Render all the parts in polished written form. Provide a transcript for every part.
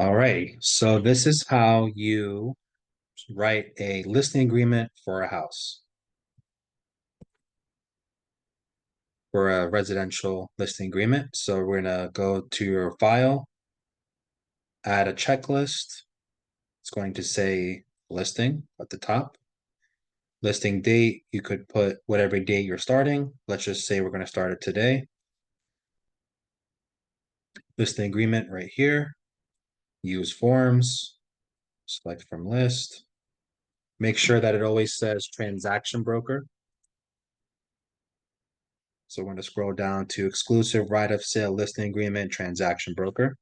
All right, so this is how you write a listing agreement for a house, for a residential listing agreement. So we're gonna go to your file, add a checklist. It's going to say listing at the top. Listing date, you could put whatever date you're starting. Let's just say we're gonna start it today. Listing agreement right here. Use forms, select from list. Make sure that it always says transaction broker. So we're going to scroll down to exclusive right of sale listing agreement transaction broker.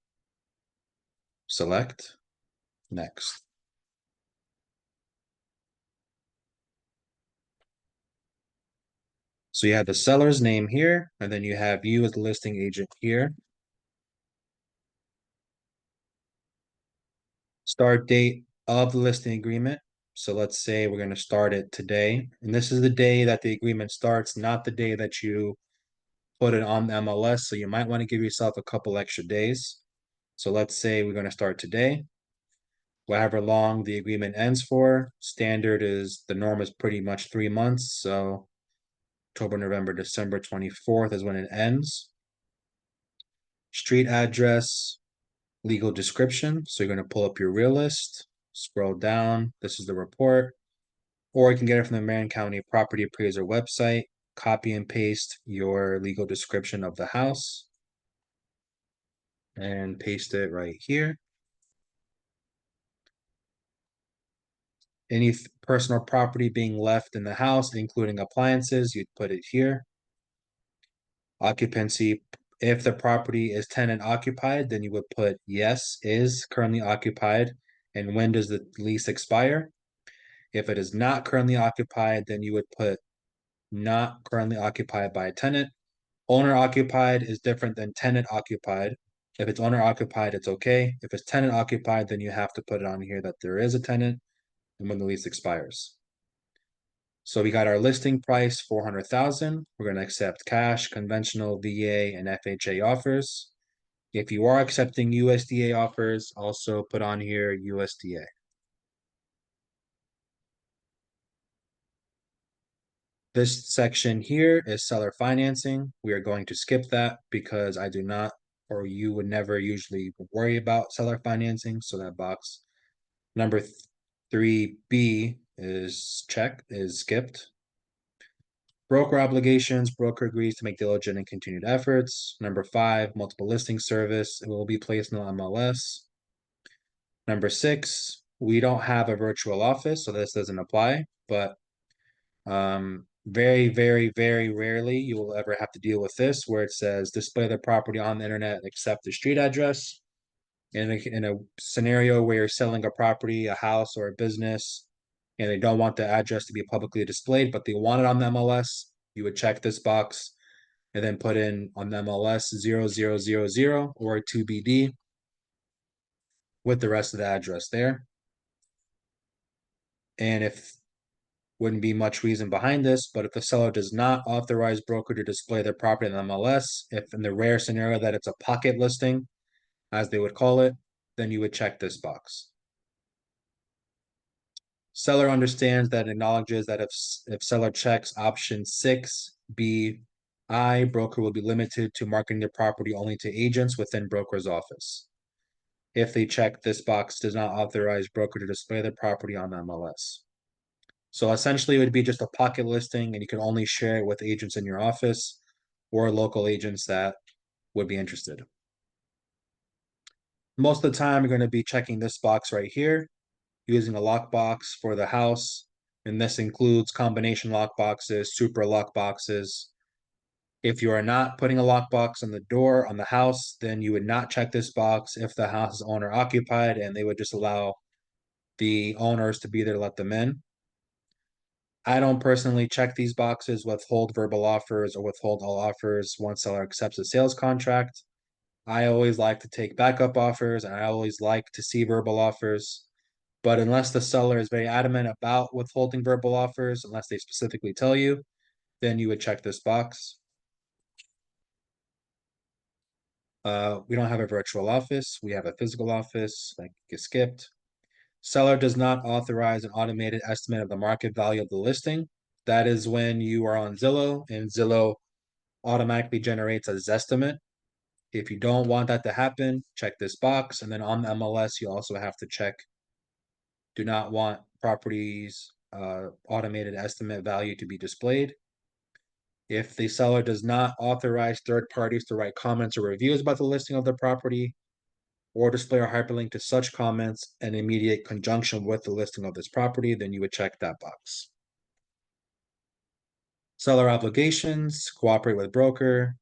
Select next. So you have the seller's name here, and then you have you as the listing agent here. Start date of the listing agreement. So let's say we're going to start it today. And this is the day that the agreement starts, not the day that you put it on the MLS. So you might want to give yourself a couple extra days. So let's say we're going to start today. However long the agreement ends for. Standard is the norm is pretty much 3 months. So October, November, December 24th is when it ends. Street address, legal description. So you're going to pull up your real list, scroll down. This is the report. Or you can get it from the Marion County Property Appraiser website. Copy and paste your legal description of the house and paste it right here. Any personal property being left in the house, including appliances, you'd put it here. Occupancy, if the property is tenant occupied, then you would put yes, is currently occupied, and when does the lease expire? If it is not currently occupied, then you would put not currently occupied by a tenant. Owner occupied is different than tenant occupied. If it's owner occupied, it's okay. If it's tenant occupied, then you have to put it on here that there is a tenant and when the lease expires. So we got our listing price, 400,000. We're going to accept cash, conventional, VA, and FHA offers. If you are accepting USDA offers, also put on here USDA. This section here is seller financing. We are going to skip that because I do not, or you would never usually worry about seller financing. So that box number 3B is skipped. Broker obligations, broker agrees to make diligent and continued efforts. Number 5, multiple listing service. It will be placed in the MLS. Number 6, we don't have a virtual office, so this doesn't apply, but very, very, very rarely you will ever have to deal with this where it says display the property on the internet except the street address. In a scenario where you're selling a property, a house, or a business, and they don't want the address to be publicly displayed, but they want it on the MLS, you would check this box and then put in on the MLS 0000 or 2BD with the rest of the address there. And if wouldn't be much reason behind this, but if the seller does not authorize broker to display their property in the MLS, if in the rare scenario that it's a pocket listing, as they would call it, then you would check this box. Seller understands that acknowledges that if seller checks option 6B, broker will be limited to marketing their property only to agents within broker's office. If they check this box does not authorize broker to display their property on the MLS. So essentially it would be just a pocket listing and you can only share it with agents in your office or local agents that would be interested. Most of the time, you're going to be checking this box right here, using a lockbox for the house. And this includes combination lockboxes, super lockboxes. If you are not putting a lockbox on the door on the house, then you would not check this box if the house is owner occupied and they would just allow the owners to be there to let them in. I don't personally check these boxes, withhold verbal offers or withhold all offers once seller accepts a sales contract. I always like to take backup offers and I always like to see verbal offers. But unless the seller is very adamant about withholding verbal offers, unless they specifically tell you, then you would check this box. We don't have a virtual office. We have a physical office, like get skipped. Seller does not authorize an automated estimate of the market value of the listing. That is when you are on Zillow and Zillow automatically generates a Zestimate. If you don't want that to happen, check this box. And then on the MLS, you also have to check do not want properties automated estimate value to be displayed. If the seller does not authorize third parties to write comments or reviews about the listing of the property, or display a hyperlink to such comments in immediate conjunction with the listing of this property, then you would check that box. Seller obligations, cooperate with broker,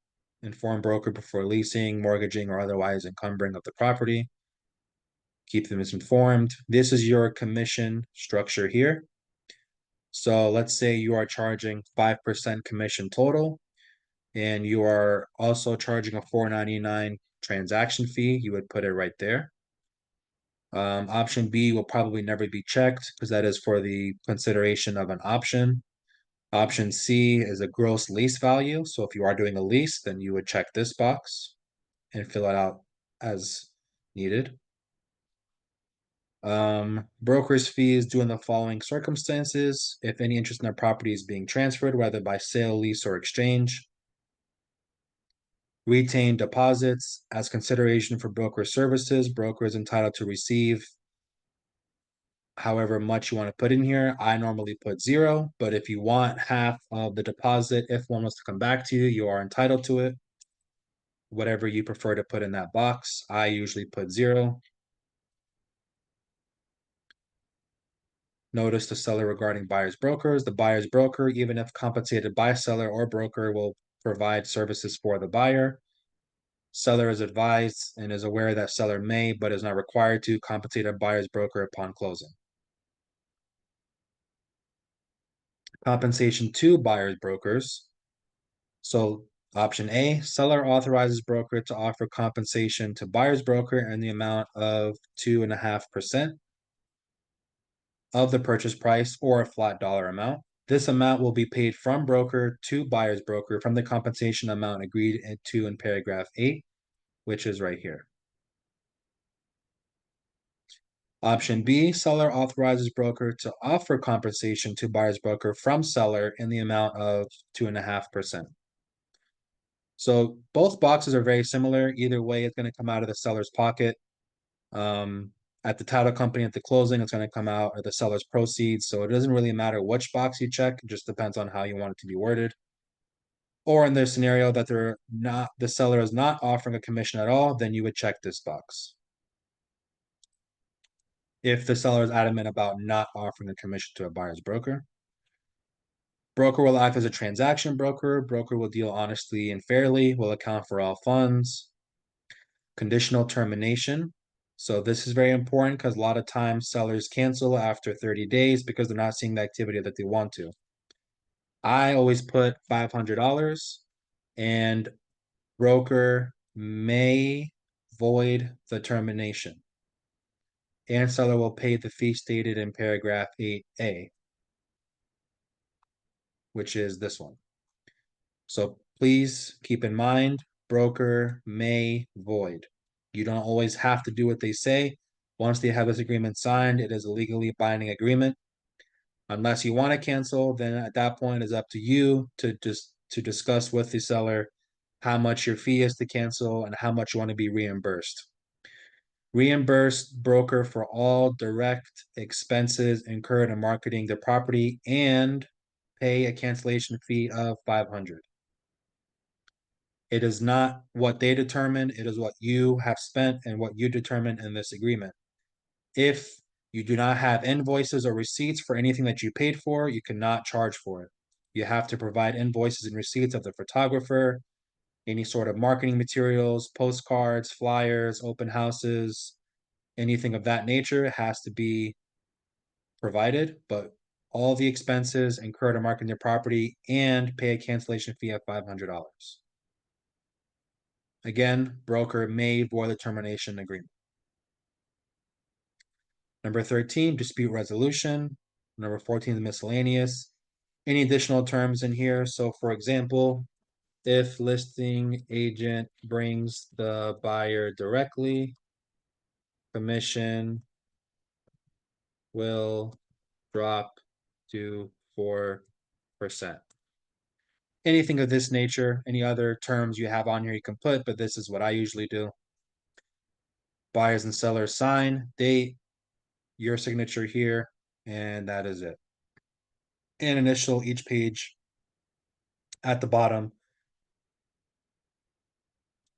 inform broker before leasing, mortgaging, or otherwise encumbering of the property. Keep them informed. This is your commission structure here. So let's say you are charging 5% commission total, and you are also charging a $4.99 transaction fee. You would put it right there. Option B will probably never be checked because that is for the consideration of an option. Option C is a gross lease value. So if you are doing a lease, then you would check this box and fill it out as needed. Broker's fees due in the following circumstances. If any interest in a property is being transferred, whether by sale, lease, or exchange. Retain deposits as consideration for broker services. Broker is entitled to receive however much you want to put in here. I normally put 0, but if you want half of the deposit, if one was to come back to you, you are entitled to it. Whatever you prefer to put in that box, I usually put 0. Notice the seller regarding buyer's brokers. The buyer's broker, even if compensated by seller or broker, will provide services for the buyer. Seller is advised and is aware that seller may, but is not required to, compensate a buyer's broker upon closing. Compensation to buyer's brokers. So option A, seller authorizes broker to offer compensation to buyer's broker in the amount of 2.5% of the purchase price or a flat dollar amount. This amount will be paid from broker to buyer's broker from the compensation amount agreed to in paragraph 8, which is right here. Option B, seller authorizes broker to offer compensation to buyer's broker from seller in the amount of 2.5%. So both boxes are very similar. Either way, it's going to come out of the seller's pocket. At the title company at the closing, it's going to come out of the seller's proceeds. So it doesn't really matter which box you check. It just depends on how you want it to be worded. Or in the scenario that the seller is not offering a commission at all, then you would check this box. If the seller is adamant about not offering a commission to a buyer's broker. Broker will act as a transaction broker. Broker will deal honestly and fairly, will account for all funds. Conditional termination. So this is very important because a lot of times sellers cancel after 30 days because they're not seeing the activity that they want to. I always put $500 and broker may void the termination. And seller will pay the fee stated in paragraph 8A, which is this one. So please keep in mind, broker may void. You don't always have to do what they say. Once they have this agreement signed, it is a legally binding agreement. Unless you want to cancel, then at that point it's up to you to discuss with the seller how much your fee is to cancel and how much you want to be reimbursed. Reimburse broker for all direct expenses incurred in marketing the property and pay a cancellation fee of $500. It is not what they determine, it is what you have spent and what you determine in this agreement. If you do not have invoices or receipts for anything that you paid for, you cannot charge for it. You have to provide invoices and receipts of the photographer, any sort of marketing materials, postcards, flyers, open houses, anything of that nature has to be provided, but all the expenses incurred in marketing your property and pay a cancellation fee of $500. Again, broker may void the termination agreement. Number 13, dispute resolution. Number 14 is miscellaneous. Any additional terms in here? So for example, If listing agent brings the buyer directly, commission will drop to 4%. Anything of this nature, any other terms you have on here, you can put, but this is what I usually do. Buyers and sellers sign, date, your signature here, and that is it. And initial each page at the bottom,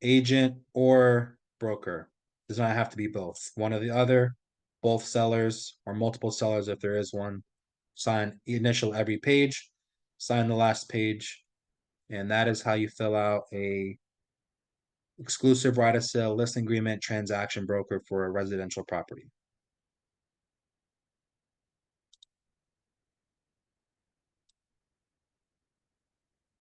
agent or broker. Does not have to be both. One or the other, both sellers or multiple sellers if there is one. Sign initial every page, sign the last page, and that is how you fill out a exclusive right of sale listing agreement transaction broker for a residential property.